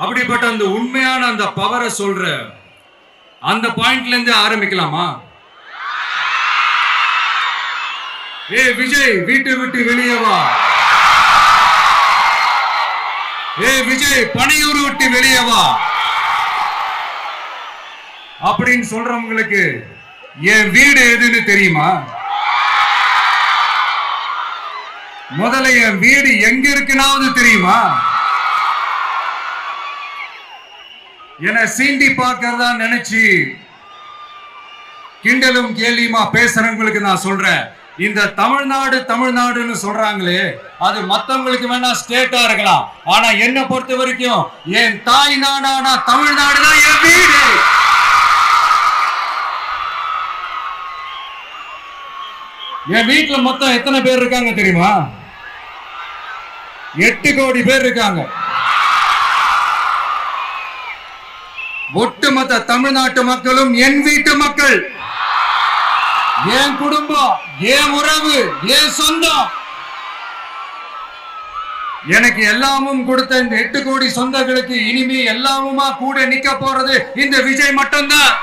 அப்படிப்பட்ட அந்த உண்மையான அந்த பவரை சொல்ற அந்த பாயிண்ட்ல இருந்து ஆரம்பிக்கலாமா? ஏ விஜய், வீட்டை விட்டு வெளியே வா. ஏ விஜய், பனையூர் விட்டு வெளியே வா அப்படின்னு சொல்றவங்களுக்கு என் வீடு எதுன்னு தெரியுமா? முதல்ல என் வீடு எங்க இருக்குனாவது தெரியுமா? என சீண்டி பார்க்கறதா நினைச்சு கிண்டலும் கேலியுமா பேசுறவங்களுக்கு நான் சொல்றேன், இந்த தமிழ்நாடு தமிழ்நாடுன்னு சொல்றாங்களே, அது மத்தவங்களுக்கு வேணா ஸ்டேட்டா இருக்கலாம். ஆனா என்ன பொறுத்த வரைக்கும் என் தாய் நாடானா தமிழ்நாடு தான் என் வீடு. என் வீட்டுல மொத்தம் எத்தனை பேர் இருக்காங்க தெரியுமா? 8 கோடி பேர் இருக்காங்க. ஒட்டுமொத்த தமிழ்நாட்டு மக்களும் என் வீட்டு மக்கள், என் குடும்பம், என் உறவு, என் சொந்தம். எனக்கு எல்லாமும் கொடுத்த இந்த 8 கோடி சொந்தங்களுக்கு இனிமே எல்லாமுமா கூட நிக்க போறது இந்த விஜய் மட்டும்தான்.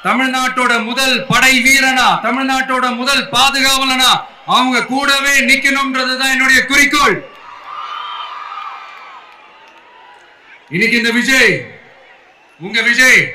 தமிழ்நாட்டோட முதல் படை வீரனா, தமிழ்நாட்டோட முதல் பாதுகாவலனா அவங்க கூடவே நிக்கணும்ன்றதுதான் என்னுடைய குறிக்கோள். இன்னைக்கு இந்த விஜய், உங்க விஜய்